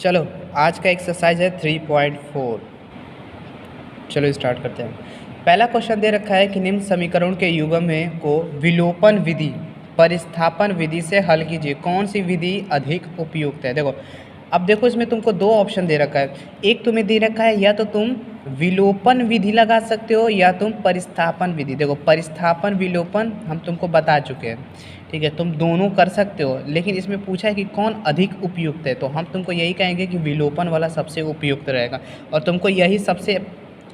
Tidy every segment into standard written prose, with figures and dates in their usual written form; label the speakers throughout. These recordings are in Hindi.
Speaker 1: चलो आज का एक्सरसाइज है 3.4। चलो स्टार्ट करते हैं। पहला क्वेश्चन दे रखा है कि निम्न समीकरण के युग्म में को विलोपन विधि परिस्थापन विधि से हल कीजिए। कौन सी विधि अधिक उपयुक्त है? देखो अब देखो इसमें तुमको दो ऑप्शन दे रखा है। एक तुम्हें दे रखा है या तो तुम विलोपन विधि लगा सकते हो या तुम परिस्थापन विधि। देखो परिस्थापन विलोपन हम तुमको बता चुके हैं, ठीक है, तुम दोनों कर सकते हो, लेकिन इसमें पूछा है कि कौन अधिक उपयुक्त है, तो हम तुमको यही कहेंगे कि विलोपन वाला सबसे उपयुक्त रहेगा और तुमको यही सबसे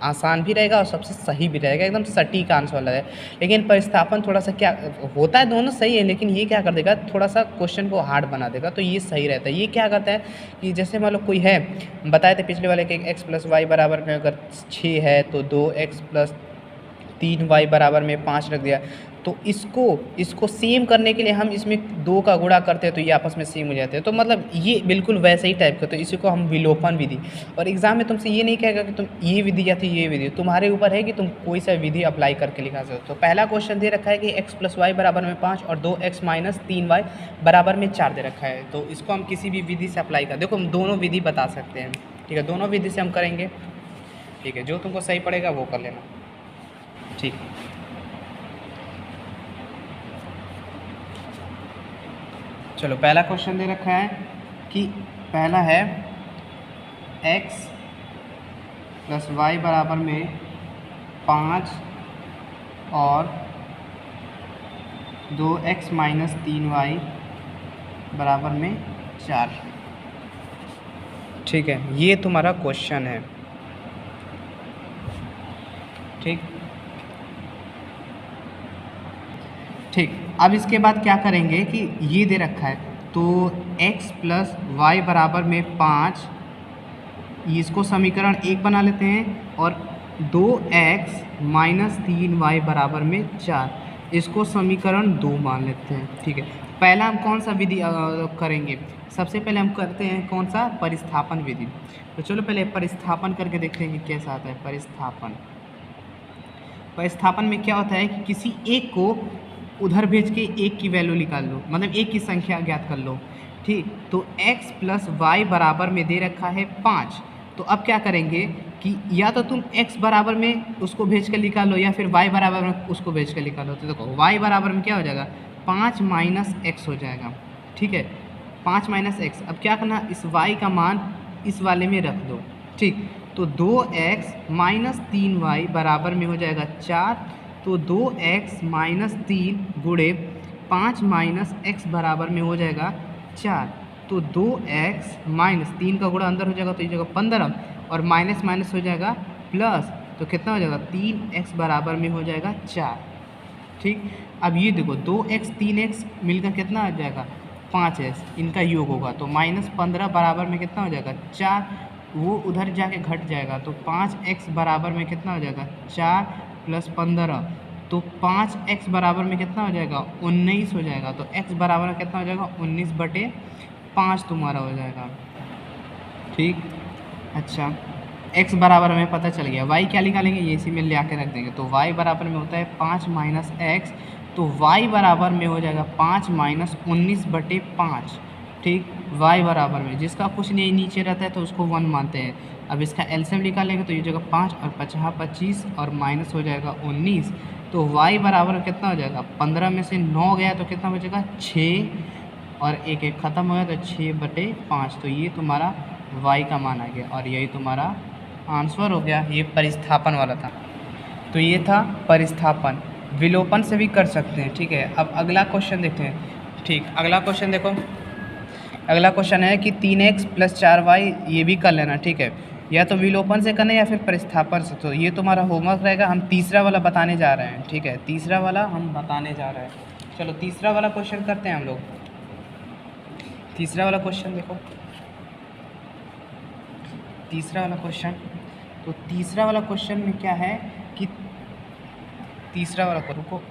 Speaker 1: आसान भी रहेगा और सबसे सही भी रहेगा, एकदम सटीक आंसर वाला है। लेकिन परिस्थापन थोड़ा सा क्या होता है, दोनों सही है, लेकिन ये क्या कर देगा, थोड़ा सा क्वेश्चन को हार्ड बना देगा, तो ये सही रहता है। ये क्या करता है कि जैसे मान लो कोई है, बताए थे पिछले वाले कि x + y बराबर में अगर 6 है तो 2x + 3y बराबर में 5 रख दिया, तो इसको सेम करने के लिए हम इसमें 2 का गुणा करते हैं तो ये आपस में सेम हो जाते हैं। तो मतलब ये बिल्कुल वैसे ही टाइप का, तो इसी को हम विलोपन विधि। और एग्जाम में तुमसे ये नहीं कहेगा कि तुम ये विधि या तो ये विधि, तुम्हारे ऊपर है कि तुम कोई सा विधि अप्लाई करके लिखा सकते हो। तो पहला क्वेश्चन दे रखा है कि x + y बराबर में 5 और 2x - 3y बराबर में 4 दे रखा है, तो इसको हम किसी भी विधि से अप्लाई कर, देखो हम दोनों विधि बता सकते हैं, ठीक है, दोनों विधि से हम करेंगे, ठीक है, जो तुमको सही पड़ेगा वो कर लेना, ठीक। चलो पहला क्वेश्चन दे रखा है कि पहला है x + y बराबर में 5 और 2x - 3y बराबर में 4, ठीक है, ये तुम्हारा क्वेश्चन है, ठीक। अब इसके बाद क्या करेंगे कि ये दे रखा है तो x + y बराबर में 5, इसको समीकरण 1 बना लेते हैं, और 2x - 3y बराबर में 4, इसको समीकरण 2 मान लेते हैं, ठीक है। पहला हम कौन सा विधि करेंगे? सबसे पहले हम करते हैं कौन सा, परिस्थापन विधि। तो चलो पहले परिस्थापन करके देखते हैं कि कैसा आता है परिस्थापन में क्या होता है कि किसी एक को उधर भेज के एक की वैल्यू निकाल लो, मतलब एक की संख्या ज्ञात कर लो, ठीक। तो x + y बराबर में दे रखा है 5, तो अब क्या करेंगे कि या तो तुम x बराबर में उसको भेज कर निकालो या फिर y बराबर में उसको भेज कर निकालो। तो देखो y बराबर में क्या हो जाएगा, 5 - x हो जाएगा, ठीक है, 5 - x। अब क्या करना, इस y का मान इस वाले में रख दो, ठीक। तो 2x - 3y बराबर में हो जाएगा 4, तो 2x - 3 गुणे 5 - x बराबर में हो जाएगा 4, तो 2x - 3 का गुणा अंदर हो जाएगा तो ये जगह 15, और माइनस माइनस हो जाएगा प्लस, तो कितना हो जाएगा 3x बराबर में हो जाएगा 4, ठीक। अब ये देखो 2x 3x मिलकर कितना आ जाएगा 5x, इनका योग होगा तो -15 बराबर में कितना हो जाएगा 4, वो उधर जाके घट जाएगा, तो 5x बराबर में कितना हो जाएगा 4 + 15, तो 5x बराबर में कितना हो जाएगा 19 हो जाएगा, तो x बराबर में कितना हो जाएगा 19/5 तुम्हारा हो जाएगा, ठीक। अच्छा x बराबर में पता चल गया, y क्या निकालेंगे ये इसी में ले आके रख देंगे, तो y बराबर में होता है 5 - x, तो y बराबर में हो जाएगा 5 - 19/5, ठीक। y बराबर में जिसका कुछ नहीं नीचे रहता है तो उसको 1 मानते हैं। अब इसका एलसीएम निकालेंगे तो ये जगह 5 और 5 25 और माइनस हो जाएगा 19, तो y बराबर कितना हो जाएगा, 15 में से 9 गया तो कितना बचेगा 6, और एक एक ख़त्म हो गया तो 6/5, तो ये तुम्हारा y का मान आ गया और यही तुम्हारा आंसर हो गया। ये परिस्थापन वाला था, तो ये था परिस्थापन। विलोपन से भी कर सकते हैं, ठीक है। अब अगला क्वेश्चन देखते हैं, ठीक। अगला क्वेश्चन देखो, अगला क्वेश्चन है कि 3x + 4y, ये भी कर लेना, ठीक है, या तो विलोपन से करना या फिर परिस्थापन से। तो ये तुम्हारा होमवर्क रहेगा, हम तीसरा वाला बताने जा रहे हैं, ठीक है, तीसरा वाला हम बताने जा रहे हैं। चलो तीसरा वाला क्वेश्चन करते हैं हम लोग। तीसरा वाला क्वेश्चन देखो, तीसरा वाला क्वेश्चन, तो तीसरा वाला क्वेश्चन में क्या है कि तीसरा वाला रुको,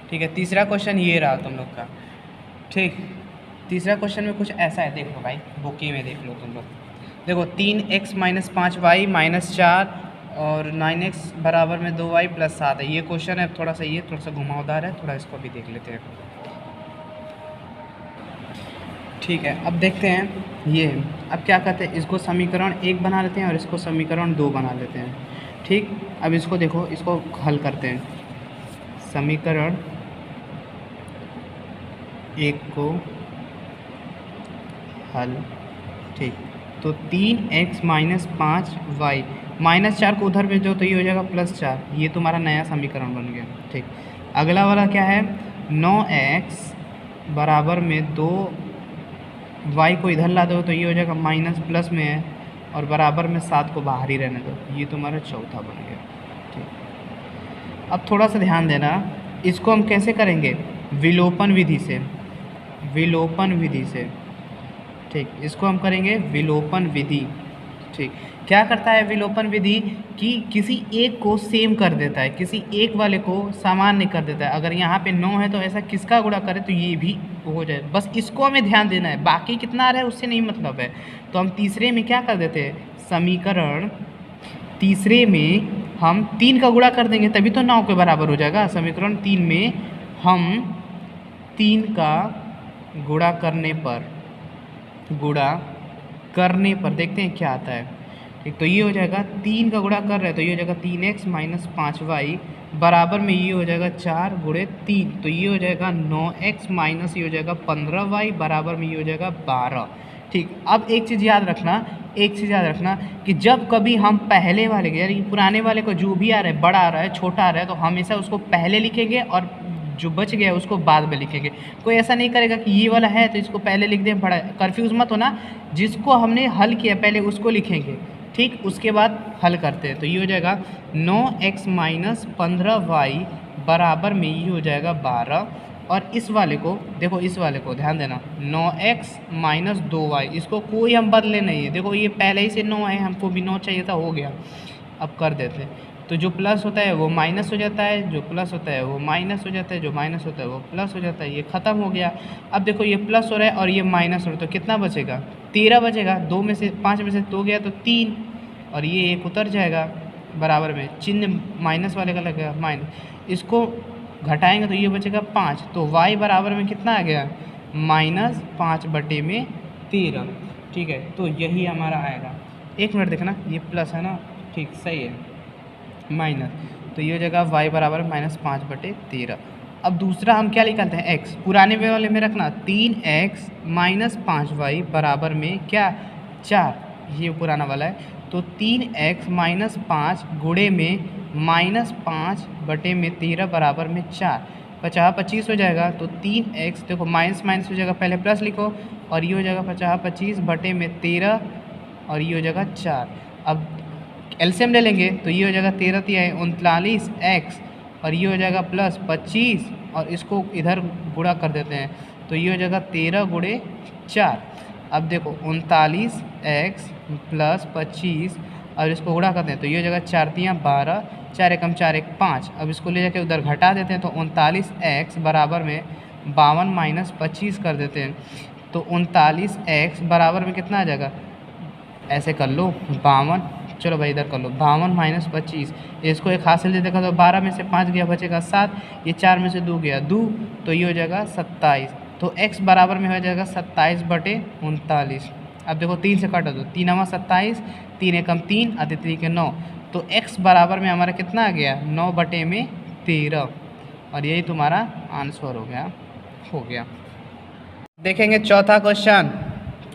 Speaker 1: ठीक है, तीसरा क्वेश्चन ये रहा तुम लोग का, ठीक। तीसरा क्वेश्चन में कुछ ऐसा है, देखो भाई बुकी में देख लो तुम लोग, देखो 3x - 5y - 4 और 9x बराबर में 2y + 7 है, ये क्वेश्चन है, थोड़ा सा ये थोड़ा सा घुमावदार है, थोड़ा इसको भी देख लेते हैं, ठीक है। अब देखते हैं ये है। अब क्या करते हैं, इसको समीकरण 1 बना लेते हैं और इसको समीकरण 2 बना लेते हैं। ठीक, अब इसको देखो, इसको हल करते हैं। समीकरण 1 को हल, ठीक, तो 3x माइनस 5y माइनस 4 को उधर भेजो तो ये हो जाएगा +4। ये तुम्हारा नया समीकरण बन गया। ठीक, अगला वाला क्या है, 9x बराबर में 2y को इधर ला दो तो ये हो जाएगा माइनस प्लस में है और बराबर में 7 को बाहर ही रहने दो, ये तुम्हारा चौथा बन गया। ठीक, अब थोड़ा सा ध्यान देना, इसको हम कैसे करेंगे, विलोपन विधि से। विलोपन विधि से, ठीक, इसको हम करेंगे विलोपन विधि। ठीक, क्या करता है विलोपन विधि कि किसी एक को सेम कर देता है, किसी एक वाले को सामान्य कर देता है। अगर यहाँ पे 9 है तो ऐसा किसका गुणा करे तो ये भी हो जाए, बस इसको हमें ध्यान देना है, बाकी कितना आ रहा है उससे नहीं मतलब है। तो हम तीसरे में क्या कर देते हैं, समीकरण तीसरे में हम 3 का गुणा कर देंगे तभी तो 9 के बराबर हो जाएगा। समीकरण 3 में हम 3 का गुणा करने पर देखते हैं क्या आता है। ठीक, तो ये हो जाएगा 3 का गुणा कर रहे हैं तो ये हो जाएगा 3x माइनस 5y बराबर में ये हो जाएगा 4 गुणे 3, तो ये हो जाएगा 9x माइनस ये हो जाएगा 15y बराबर में ये हो जाएगा 12। ठीक, अब एक चीज़ याद रखना कि जब कभी हम पहले वाले के यानी पुराने वाले को जो भी आ रहा है, बड़ा आ रहा है, छोटा आ रहा है, तो हमेशा उसको पहले लिखेंगे और जो बच गया उसको बाद में लिखेंगे। कोई ऐसा नहीं करेगा कि ये वाला है तो इसको पहले लिख दें, बड़ा, कंफ्यूज मत होना। जिसको हमने हल किया पहले उसको लिखेंगे, ठीक, उसके बाद हल करते हैं। तो ये हो जाएगा 9x माइनस 15y बराबर में ये हो जाएगा 12, और इस वाले को देखो, इस वाले को ध्यान देना, 9x माइनस 2y, इसको कोई हम बदले नहीं है। देखो ये पहले ही से 9 है, हमको भी 9 चाहिए था, हो गया। अब कर देते हैं, तो जो प्लस होता है वो माइनस हो जाता है, जो प्लस होता है वो माइनस हो जाता है, जो माइनस होता है वो प्लस हो जाता है, ये ख़त्म हो गया। अब देखो ये प्लस हो रहा है और ये माइनस हो रहा है, तो कितना बचेगा, 13 बचेगा। 2 में से 5 में से 2 गया तो 3, और ये 1 उतर जाएगा, बराबर में चिन्ह माइनस वाले का लगेगा माइनस, इसको घटाएंगे तो ये बचेगा 5, तो y बराबर में कितना आ गया, -5/13। ठीक है, तो यही हमारा आएगा। 1 मिनट देखना, ये प्लस है ना, ठीक, सही है, माइनस, तो ये हो जाएगा y बराबर -5/13। अब दूसरा हम क्या निकालते हैं, x, पुराने वाले में रखना, 3x माइनस 5y बराबर में क्या, 4, ये पुराना वाला है। तो 3x माइनस 5 गुणे में -5/13 बराबर में 4, 50-25 हो जाएगा। तो 3x देखो माइनस माइनस हो जाएगा, पहले प्लस लिखो, और ये हो जाएगा 50-25/13 और ये हो जाएगा 4। अब एलसीएम ले लेंगे तो ये हो जाएगा 13 39x, और ये हो जाएगा प्लस 25, और इसको इधर गुणा कर देते हैं तो ये हो जाएगा 13 गुणे 4। अब देखो 39x प्लस 25 और इसको गुणा करते हैं तो ये हो जाएगा 4 × 12, 4 × 4 = 5। अब इसको ले जाके उधर घटा देते हैं तो 39x बराबर में 52 माइनस 25 कर देते हैं, तो 39x बराबर में कितना आ जाएगा, ऐसे कर लो 52, चलो भाई इधर कर लो 52 माइनस 25, इसको एक हाथ से ले देखा तो 12 में से 5 गया, बचेगा 7, ये 4 में से 2 गया 2, तो ये हो जाएगा 27। तो x बराबर में हो जाएगा 27/39। अब देखो 3 से काटा दो, 3 × 27, 3 × 3 = 3 × 9, तो x बराबर में हमारा कितना आ गया, 9/13, और यही तुम्हारा आंसर हो गया। देखेंगे चौथा क्वेश्चन।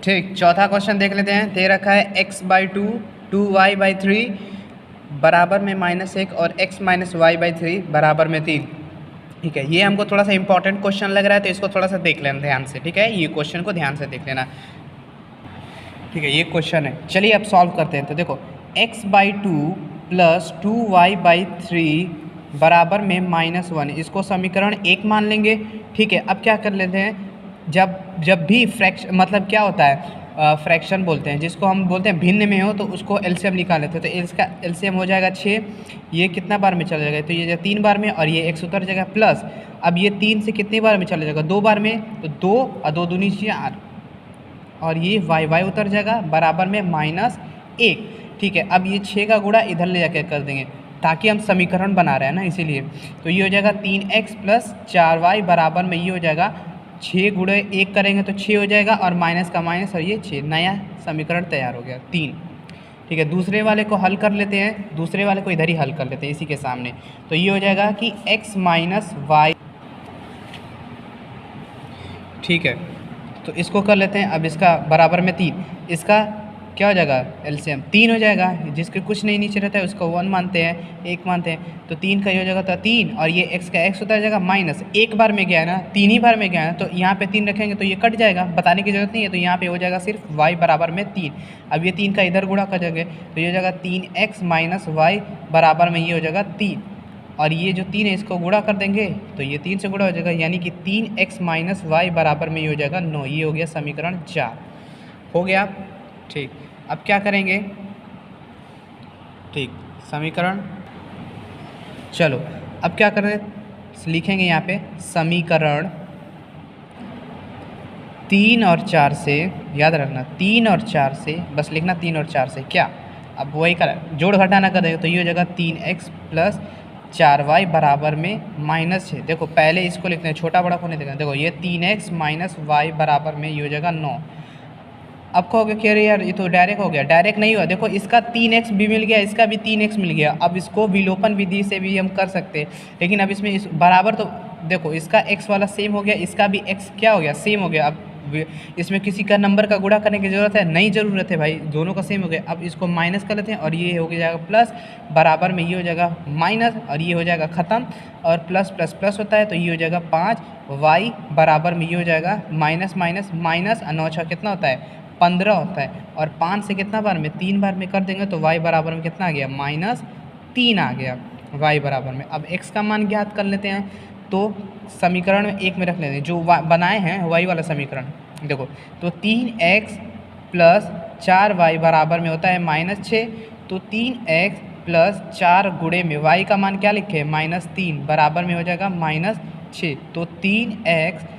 Speaker 1: ठीक, चौथा क्वेश्चन देख लेते हैं। दे रखा है x/2 2y/3 बराबर में -1 और x - y/3 बराबर में 3। ठीक है, ये हमको थोड़ा सा इंपॉर्टेंट क्वेश्चन लग रहा है तो इसको थोड़ा सा देख लेना ध्यान से। ठीक है, ये क्वेश्चन को ध्यान से देख लेना। ठीक है, ये क्वेश्चन है, चलिए अब सॉल्व करते हैं। तो देखो x/2 + 2y/3 बराबर में -1, इसको समीकरण 1 मान लेंगे। ठीक है, अब क्या कर लेते हैं, जब भी फ्रैक्शन मतलब क्या होता है, फ्रैक्शन बोलते हैं जिसको हम बोलते हैं भिन्न में हो, तो उसको एलसीएम निकाल लेते हैं। तो इसका एलसीएम हो जाएगा 6, ये कितना बार में चला जाएगा, तो ये 3 बार में, और ये x उतर जाएगा प्लस। अब ये 3 से कितनी बार में चला जाएगा, 2 बार में, तो 2 और 2 दूनी 4, और ये y उतर जाएगा बराबर में -1। ठीक है, अब ये 6 का गुणा इधर ले जाकर कर देंगे ताकि हम समीकरण बना रहे हैं ना, इसीलिए। तो ये हो जाएगा 3x + 4y बराबर में ये हो जाएगा 6 गुणे 1 करेंगे तो 6 हो जाएगा और माइनस का माइनस और ये 6, नया समीकरण तैयार हो गया 3। ठीक है, दूसरे वाले को हल कर लेते हैं, दूसरे वाले को इधर ही हल कर लेते हैं इसी के सामने। तो ये हो जाएगा कि x माइनस वाई, ठीक है, तो इसको कर लेते हैं। अब इसका बराबर में 3, इसका क्या हो जाएगा एलसीएम 3 हो जाएगा, जिसके कुछ नहीं नीचे रहता है उसको 1 मानते हैं, 1 मानते हैं, तो 3 का ये हो जाएगा तो 3, और ये x का x होता जाएगा माइनस, एक बार में गया है ना, 3 ही बार में गया है, तो यहाँ पे 3 रखेंगे तो ये कट जाएगा, बताने की जरूरत नहीं है, तो यहाँ पे हो जाएगा सिर्फ y बराबर में 3। अब ये 3 का इधर गुणा कर देंगे तो ये हो जाएगा 3x माइनस वाई बराबर में ये हो जाएगा 3, और ये जो 3 है इसको गुणा कर देंगे तो ये 3 से गुणा हो जाएगा, यानी कि 3x माइनस वाई बराबर में ये हो जाएगा 9। ये हो गया समीकरण 4, हो गया। ठीक, अब क्या करेंगे, ठीक, समीकरण, चलो अब क्या करें, लिखेंगे यहाँ पे समीकरण 3 और 4 से, याद रखना 3 और 4 से, बस लिखना 3 और 4 से क्या, अब वही कर जोड़ घटाना कर देंगे तो ये हो जाएगा 3x प्लस 4y बराबर में -6। देखो पहले इसको लिखते हैं, छोटा बड़ा को नहीं देखना, देखो ये 3x माइनस वाई बराबर में ये हो जाएगा 9। अब कहोगे कि अरे यार ये तो डायरेक्ट हो गया, डायरेक्ट नहीं हुआ, देखो इसका 3x भी मिल गया, इसका भी 3x मिल गया। अब इसको विलोपन विधि से भी हम कर सकते हैं, लेकिन अब इसमें इस बराबर, तो देखो इसका x वाला सेम हो गया, इसका भी x क्या हो गया, सेम हो गया। अब इसमें किसी का नंबर का गुणा करने की ज़रूरत है, नहीं ज़रूरत है भाई, दोनों का सेम हो गया। अब इसको माइनस कर लेते हैं और ये हो जाएगा प्लस, बराबर में ये हो जाएगा माइनस, और ये हो जाएगा ख़त्म, और प्लस प्लस प्लस होता है तो ये हो जाएगा 5y बराबर में ये हो जाएगा माइनस माइनस माइनस, 9 6 कितना होता है 15 होता है, और 5 से कितना बार में 3 बार में कर देंगे तो y बराबर में कितना आ गया -3 आ गया y बराबर में। अब x का मान ज्ञात कर लेते हैं, तो समीकरण में 1 में रख लेते हैं, जो बनाए हैं y वाला समीकरण, देखो तो 3x प्लस 4y बराबर में होता है -6, तो 3x प्लस 4 गुणे में y का मान क्या लिखे -3 बराबर में हो जाएगा -6, तो 3x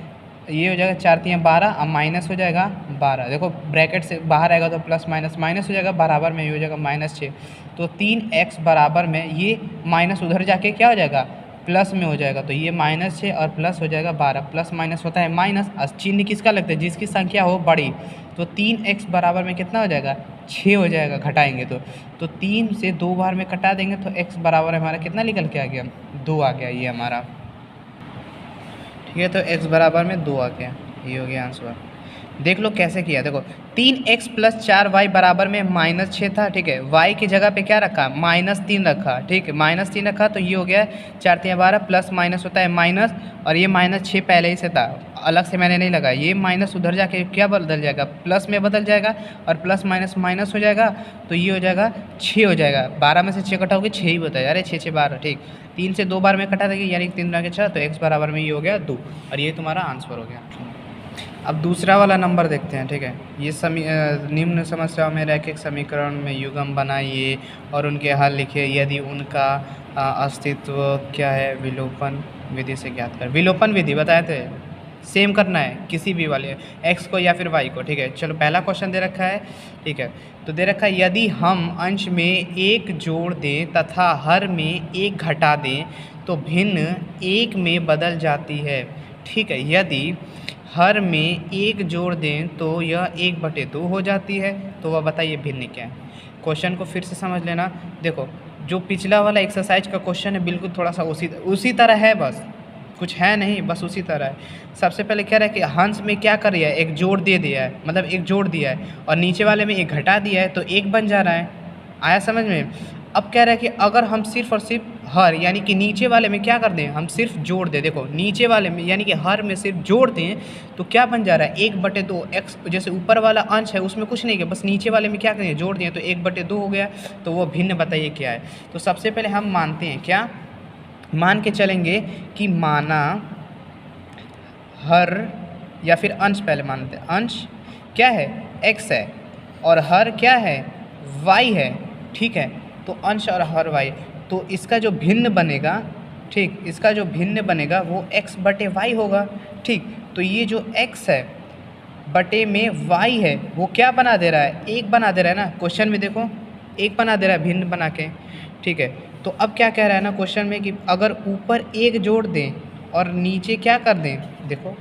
Speaker 1: ये हो जाएगा 4 3 12, अब माइनस हो जाएगा 12, देखो ब्रैकेट से बाहर आएगा तो प्लस माइनस माइनस हो जाएगा, बराबर में ये हो जाएगा -6, तो 3x बराबर में ये माइनस उधर जाके क्या हो जाएगा प्लस में हो जाएगा, तो ये -6 और प्लस हो जाएगा 12, प्लस माइनस होता है माइनस, चिन्ह किसका लगता है जिसकी संख्या हो बड़ी, तो 3x बराबर में कितना हो जाएगा 6 हो जाएगा, घटाएंगे तो 3 से 2 बार में कटा देंगे तो x बराबर हमारा कितना निकल के आ गया 2 आ गया, ये हमारा, ठीक है, तो x बराबर में 2 आ गया, ये हो गया आंसर। देख लो कैसे किया, देखो 3x प्लस 4y बराबर में -6 था, ठीक है, y की जगह पे क्या रखा -3 रखा, ठीक है, -3 रखा, तो ये हो गया 4 3 12, प्लस माइनस होता है माइनस, और ये -6 पहले ही से था, अलग से मैंने नहीं लगाया, ये माइनस उधर जाके क्या बदल जाएगा प्लस में बदल जाएगा, और प्लस माइनस माइनस हो जाएगा, तो ये हो जाएगा 6 हो जाएगा, 12 में से 6 कटाओगे 6 ही बताया, अरे 6 6 12, ठीक, 3 से 2 बार में कटा देंगे यानी 3 2 6, तो x बराबर में ये हो गया 2, और ये तुम्हारा आंसर हो गया। अब दूसरा वाला नंबर देखते हैं, ठीक है, ये निम्न समस्याओं में रैखिक समीकरण में युग्म बनाइए और उनके हल लिखिए यदि उनका अस्तित्व क्या है, विलोपन विधि से ज्ञात कर। विलोपन विधि बताए थे, सेम करना है किसी भी वाले x को या फिर y को, ठीक है। चलो पहला क्वेश्चन दे रखा है, ठीक है, तो दे रखा है यदि हम अंश में 1 जोड़ दें तथा हर में 1 घटा दें तो भिन्न 1 में बदल जाती है, ठीक है। यदि हर में 1 जोड़ दें तो यह 1/2 हो जाती है, तो वह बताइए भिन्न क्या है। क्वेश्चन को फिर से समझ लेना, देखो जो पिछला वाला एक्सरसाइज का क्वेश्चन है बिल्कुल थोड़ा सा उसी तरह है, बस कुछ है नहीं, बस उसी तरह है। सबसे पहले क्या रहा है कि हंस में क्या कर रहा है, एक जोड़ दे दिया है, मतलब एक जोड़ दिया है, और नीचे वाले में 1 घटा दिया है तो 1 बन जा रहा है, आया समझ में। अब कह रहा है कि अगर हम सिर्फ और सिर्फ हर यानी कि नीचे वाले में क्या कर दें, हम सिर्फ जोड़ दें, देखो नीचे वाले में यानी कि हर में सिर्फ जोड़ दें तो क्या बन जा रहा है 1/2 x, जैसे ऊपर वाला अंश है उसमें कुछ नहीं किया, बस नीचे वाले में क्या करें जोड़ दिए तो 1/2 हो गया, तो वो भिन्न बताइए क्या है। तो सबसे पहले हम मानते हैं, क्या मान के चलेंगे कि माना हर या फिर अंश, पहले मानते हैं अंश क्या है x है और हर क्या है y है, ठीक है, तो अंश और हर y, तो इसका जो भिन्न बनेगा, ठीक, इसका जो भिन्न बनेगा वो x/y होगा, ठीक। तो ये जो x है बटे में y है वो क्या बना दे रहा है, 1 बना दे रहा है ना, क्वेश्चन में देखो 1 बना दे रहा है भिन्न बना के, ठीक है। तो अब क्या कह रहा है ना क्वेश्चन में कि अगर ऊपर 1 जोड़ दें और नीचे क्या कर दें, देखो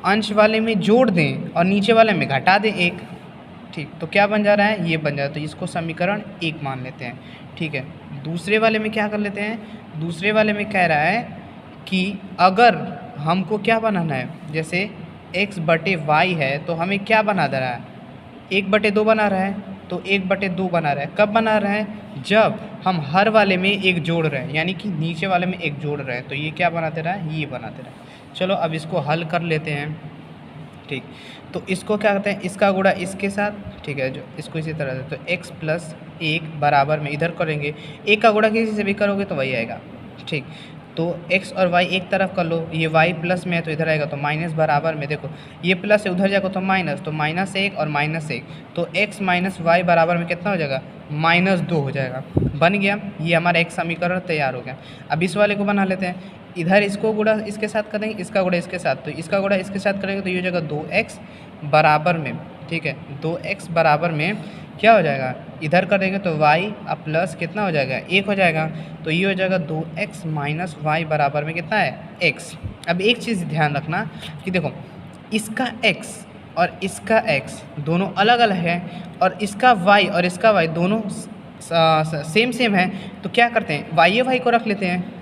Speaker 1: अंश वाले में जोड़ दें और नीचे वाले में घटा दें 1। ठीक, तो क्या बन जा रहा है, ये बन जा रहा है। तो इसको समीकरण 1 मान लेते हैं। ठीक है, दूसरे वाले में क्या कर लेते हैं, दूसरे वाले में कह रहा है कि अगर हमको क्या बनाना है, जैसे x बटे वाई है तो हमें क्या बना दे रहा है, 1/2 बना रहा है। तो 1/2 बना रहा है, कब बना रहा है, जब हम हर वाले में एक जोड़ रहे हैं, यानी कि नीचे वाले में एक जोड़ रहे हैं। तो ये क्या बना दे रहा है, ये बना दे रहा है। चलो अब इसको हल कर लेते हैं। ठीक, तो इसको क्या करते हैं, इसका गुणा इसके साथ। ठीक है, जो इसको इसी तरह से, तो x + 1 बराबर में इधर करेंगे, 1 का गुणा किसी से भी करोगे तो वही आएगा। ठीक, तो x और y एक तरफ कर लो, ये y प्लस में है तो इधर आएगा, तो माइनस बराबर में, देखो ये प्लस है उधर जाएगा तो माइनस, तो -1 और -1, तो x - y बराबर में कितना हो जाएगा, -2 हो जाएगा। बन गया, ये हमारा एक समीकरण तैयार हो गया। अब इस वाले को बना लेते हैं, इधर इसको गुणा इसके साथ करेंगे, इसका गुणा इसके साथ, तो इसका गुणा इसके साथ करेंगे तो ये हो जाएगा 2x बराबर में। ठीक है, 2x बराबर में क्या हो जाएगा, इधर करेंगे तो y अब प्लस कितना हो जाएगा, 1 हो जाएगा। तो ये हो जाएगा 2x - y बराबर में कितना है, x। अब एक चीज़ ध्यान रखना कि देखो इसका x और इसका x दोनों अलग अलग है, और इसका y और इसका y दोनों सेम है। तो क्या करते हैं, y को रख लेते हैं,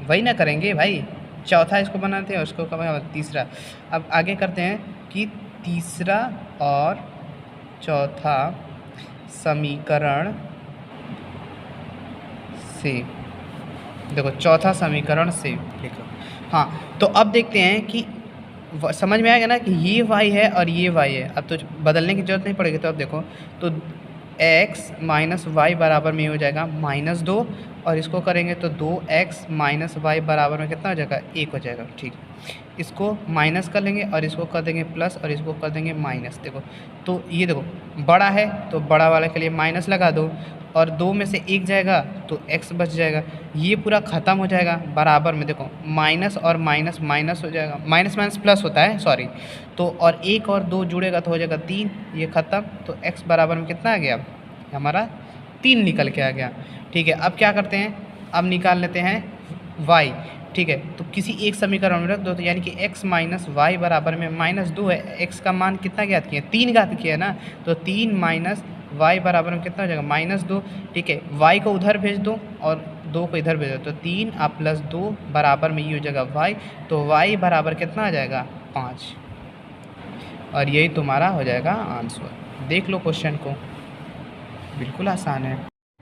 Speaker 1: वही ना करेंगे भाई, चौथा इसको बनाते हैं और उसको तीसरा। अब आगे करते हैं कि तीसरा और चौथा समीकरण से, देखो चौथा समीकरण से लिखो। हाँ, तो अब देखते हैं कि समझ में आएगा ना कि ये y है और ये y है। अब तो बदलने की जरूरत नहीं पड़ेगी। तो अब देखो, तो x - y बराबर में हो जाएगा -2, और इसको करेंगे तो 2x - y बराबर में कितना हो जाएगा, 1 हो जाएगा। ठीक, इसको माइनस कर लेंगे और इसको कर देंगे प्लस और इसको कर देंगे माइनस। देखो, तो ये देखो बड़ा है तो बड़ा वाले के लिए माइनस लगा दो, और 2 में से 1 जाएगा तो x बच जाएगा, ये पूरा ख़त्म हो जाएगा बराबर में। देखो माइनस और माइनस माइनस हो जाएगा, माइनस प्लस होता है, सॉरी। तो और 1 और 2 जुड़ेगा तो हो जाएगा 3, ये ख़त्म। तो x बराबर में कितना आ गया, हमारा 3 निकल के आ गया। ठीक है, अब क्या करते हैं, अब निकाल लेते हैं y। ठीक है, तो किसी एक समीकरण में रख दो, तो यानी कि x - y बराबर में -2 है। x का मान कितना ज्ञात किया, 3 ज्ञात किया है ना, तो 3 - y बराबर में कितना हो जाएगा, -2। ठीक है, y को उधर भेज दो और 2 को इधर भेज दो, तो 3 + 2 बराबर में ये हो जाएगा y। तो y बराबर कितना आ जाएगा, 5। और यही तुम्हारा हो जाएगा आंसर। देख लो क्वेश्चन को, बिल्कुल आसान है।